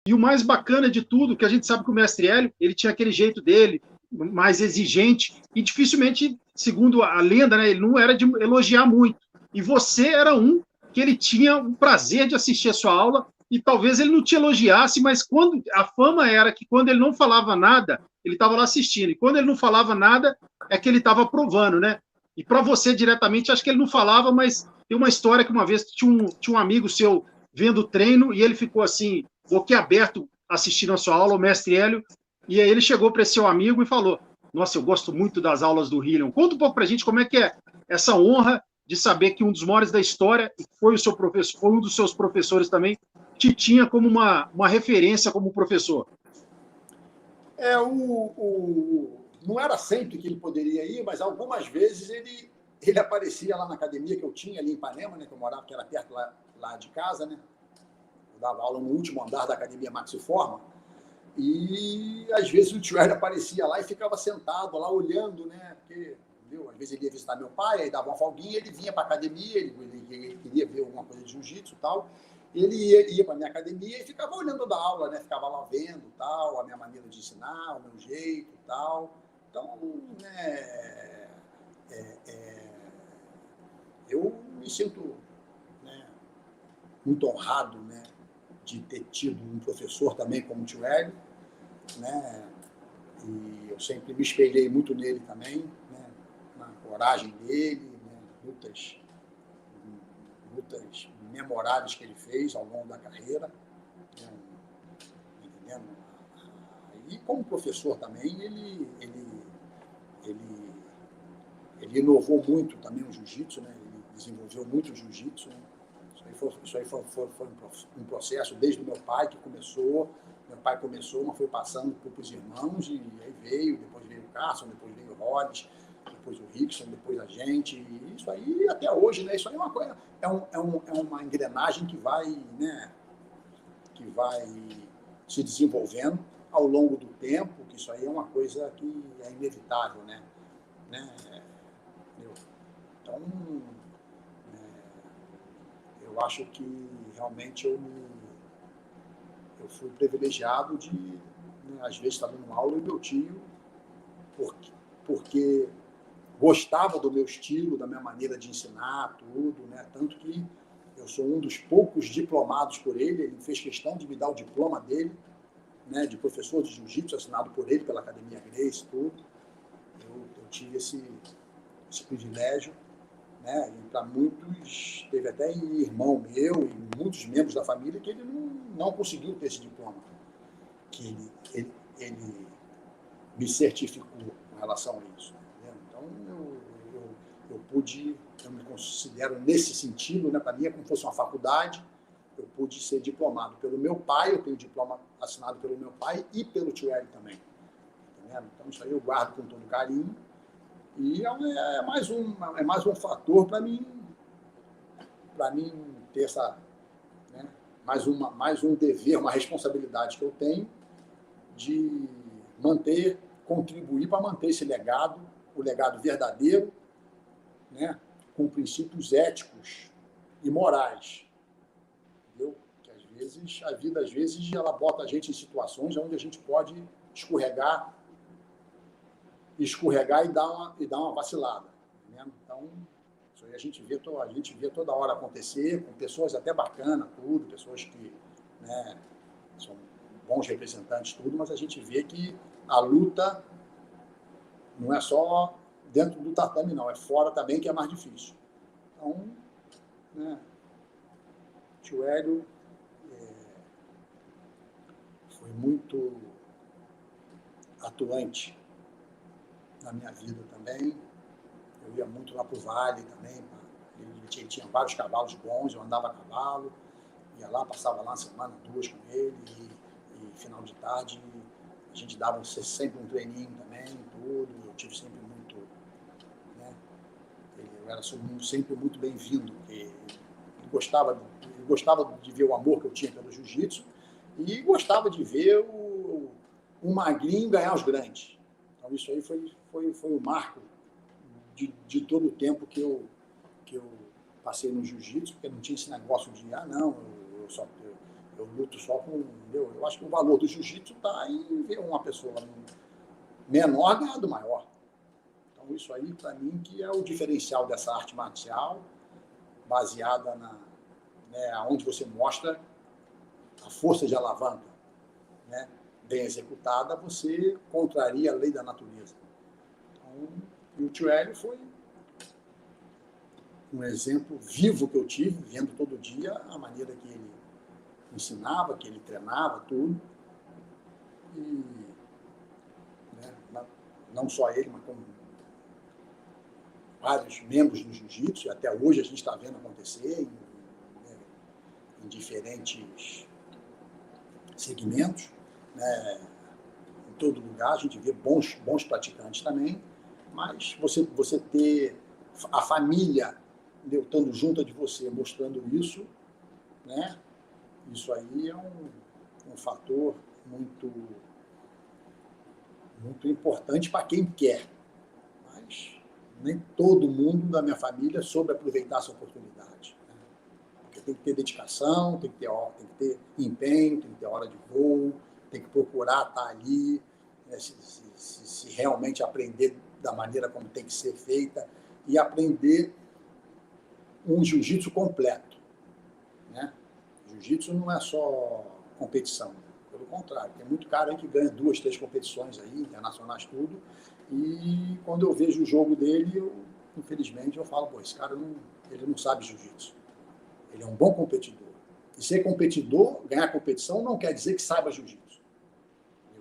E o mais bacana de tudo, que a gente sabe que o mestre Hélio, ele tinha aquele jeito dele, mais exigente, e dificilmente, segundo a lenda, né, ele não era de elogiar muito. E você era um que ele tinha o prazer de assistir a sua aula, e talvez ele não te elogiasse, mas quando a fama era que quando ele não falava nada, ele estava lá assistindo, e quando ele não falava nada, é que ele estava provando, né? E para você diretamente, acho que ele não falava, mas tem uma história que uma vez tinha um amigo seu vendo o treino e ele ficou assim, boquiaberto assistindo a sua aula, o mestre Hélio, e aí ele chegou para esse seu amigo e falou: Nossa, eu gosto muito das aulas do Hillion. Conta um pouco para a gente como é que é essa honra de saber que um dos maiores da história foi o seu professor, foi um dos seus professores também, te tinha como uma referência como professor. Não era sempre que ele poderia ir, mas algumas vezes ele aparecia lá na academia que eu tinha ali em Ipanema, né, que eu morava, que era perto lá de casa, né? Eu dava aula no último andar da academia Maxiforma. E às vezes o tio Hélio aparecia lá e ficava sentado lá olhando, né? Porque, viu? Às vezes ele ia visitar meu pai, aí dava uma folguinha, ele vinha para a academia, ele queria ver alguma coisa de jiu-jitsu e tal. Ele ia para a minha academia e ficava olhando da aula, né? Ficava lá vendo tal, a minha maneira de ensinar, o meu jeito e tal. Então, né, eu me sinto, né, muito honrado, né, de ter tido um professor também como o tio Hélio, né? E eu sempre me espelhei muito nele também, né? Na coragem dele, né? lutas memoráveis que ele fez ao longo da carreira, né? Entendendo? E como professor também, ele inovou muito também o jiu-jitsu, né? Ele desenvolveu muito o jiu-jitsu, né? Isso aí foi um processo desde o meu pai que começou. Meu pai começou, mas foi passando para os irmãos e aí depois veio o Carson, depois veio o Rhodes, depois o Rickson, depois a gente. E isso aí até hoje, né? Isso aí é uma coisa, é uma engrenagem que vai, né? Que vai se desenvolvendo ao longo do tempo, que isso aí é uma coisa que é inevitável, né? Então, eu acho que realmente eu fui privilegiado de, né, às vezes, estar dando aula e meu tio, porque gostava do meu estilo, da minha maneira de ensinar, tudo, né? Tanto que eu sou um dos poucos diplomados por ele fez questão de me dar o diploma dele, né, de professor de jiu-jitsu, assinado por ele, pela Academia Gracie, tudo. Eu tive esse privilégio, né? E para muitos, teve até irmão meu e muitos membros da família que ele não conseguiu ter esse diploma, que ele me certificou com relação a isso. Né? Então, eu me considero nesse sentido, né? Para mim é como se fosse uma faculdade. Eu pude ser diplomado pelo meu pai, eu tenho diploma assinado pelo meu pai e pelo tio Hélio também. Entendeu? Então, isso aí eu guardo com todo carinho. E é mais um fator para mim ter essa, né, mais um dever, uma responsabilidade que eu tenho de contribuir para manter esse legado, o legado verdadeiro, né, com princípios éticos e morais. Entendeu? Que às vezes, a vida, às vezes, ela bota a gente em situações onde a gente pode escorregar e dar uma vacilada. Né? Então, isso aí a gente vê toda hora acontecer, com pessoas até bacanas, tudo, pessoas que, né, são bons representantes, tudo, mas a gente vê que a luta não é só dentro do tatame, não, é fora também que é mais difícil. Então, né, o tio Hélio foi muito atuante na minha vida também. Eu ia muito lá para o Vale também. Ele tinha vários cavalos bons, eu andava a cavalo, ia lá, passava lá uma semana, duas com ele, e final de tarde a gente dava sempre um treininho também, tudo. Eu tive sempre muito, né? Eu era sempre muito bem-vindo, porque ele gostava de ver o amor que eu tinha pelo jiu-jitsu e gostava de ver o magrinho ganhar os grandes. Então isso aí foi o marco de todo o tempo que eu passei no jiu-jitsu, porque não tinha esse negócio de, Eu luto só com... Eu acho que o valor do jiu-jitsu está em ver uma pessoa menor ganhar do maior. Então, isso aí, para mim, que é o diferencial dessa arte marcial, baseada onde você mostra a força de alavanca, né? Bem executada, você contraria a lei da natureza. Então, o tio Hélio foi um exemplo vivo que eu tive, vendo todo dia a maneira que ele ensinava, que ele treinava, tudo. E não só ele, mas como vários membros do jiu-jitsu, até hoje a gente está vendo acontecer em diferentes segmentos, né? Em todo lugar a gente vê bons praticantes também, mas você ter a família estando junto de você, mostrando isso, né? Isso aí é um fator muito importante para quem quer, mas nem todo mundo da minha família soube aproveitar essa oportunidade, né? Porque tem que ter dedicação, tem que ter empenho, tem que ter hora de voo, tem que procurar estar ali, né? se realmente aprender da maneira como tem que ser feita e aprender um jiu-jitsu completo, né? Jiu-jitsu não é só competição, pelo contrário, tem muito cara aí que ganha 2, 3 competições aí, internacionais, tudo, e quando eu vejo o jogo dele, infelizmente, eu falo, esse cara ele não sabe jiu-jitsu. Ele é um bom competidor. E ser competidor, ganhar competição, não quer dizer que saiba jiu-jitsu.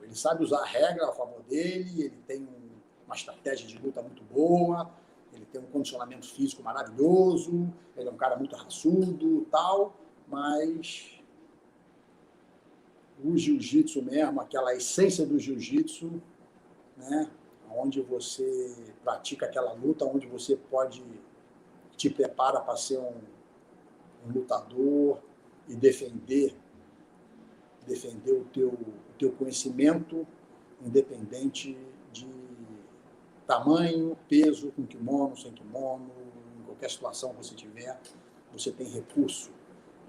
Ele sabe usar a regra a favor dele, ele tem uma estratégia de luta muito boa, ele tem um condicionamento físico maravilhoso, ele é um cara muito raçudo, tal, mas o jiu-jitsu mesmo, aquela essência do jiu-jitsu, né, onde você pratica aquela luta, onde você te prepara para ser um lutador e defender o teu conhecimento, independente de tamanho, peso, com kimono, sem kimono, em qualquer situação que você tiver, você tem recurso,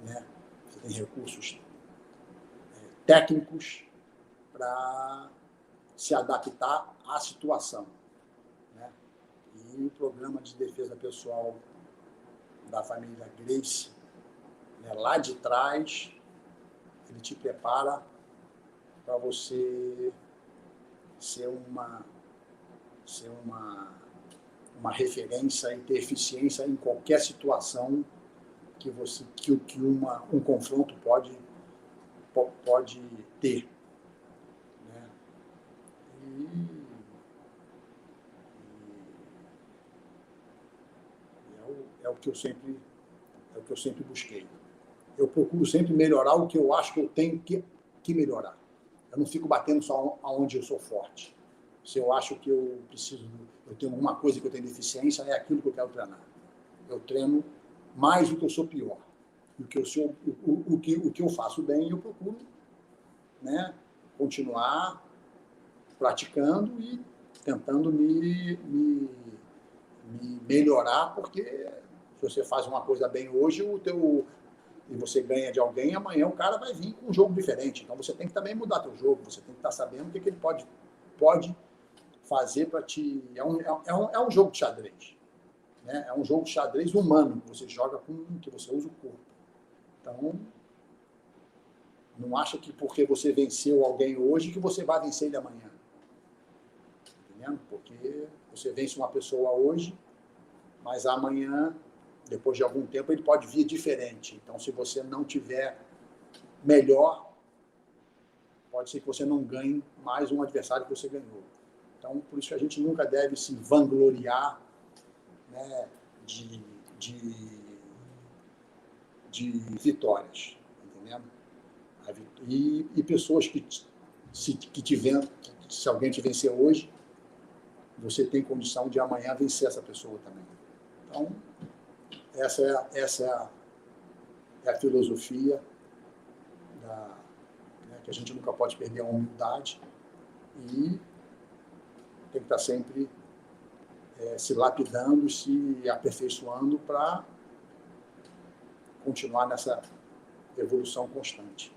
né? Você tem recursos técnicos para se adaptar à situação, né? E o programa de defesa pessoal da família Gracie, né, lá de trás, ele te prepara para você ser uma referência e ter eficiência em qualquer situação que um confronto pode ter, né? É o que eu sempre busquei. Eu procuro sempre melhorar o que eu acho que eu tenho que melhorar. Eu não fico batendo só aonde eu sou forte. Se eu acho que eu tenho alguma coisa que eu tenho deficiência, é aquilo que eu quero treinar. Eu treino mais do que eu sou pior. O que eu faço bem, eu procuro, né, continuar praticando e tentando me melhorar, porque se você faz uma coisa bem hoje, e você ganha de alguém, amanhã o cara vai vir com um jogo diferente. Então você tem que também mudar teu jogo, você tem que estar sabendo o que ele pode fazer para te... É um jogo de xadrez, né? É um jogo de xadrez humano, que você joga que você usa o corpo. Então, não acha que porque você venceu alguém hoje, que você vai vencer ele amanhã. Entendendo? Porque você vence uma pessoa hoje, mas amanhã, depois de algum tempo, ele pode vir diferente. Então, se você não tiver melhor, pode ser que você não ganhe mais um adversário que você ganhou. Então, por isso que a gente nunca deve se vangloriar, né, de vitórias, entendendo? E pessoas se alguém te vencer hoje, você tem condição de amanhã vencer essa pessoa também. Então, essa é a filosofia que a gente nunca pode perder a humildade e tem que estar sempre se lapidando, se aperfeiçoando para continuar nessa evolução constante.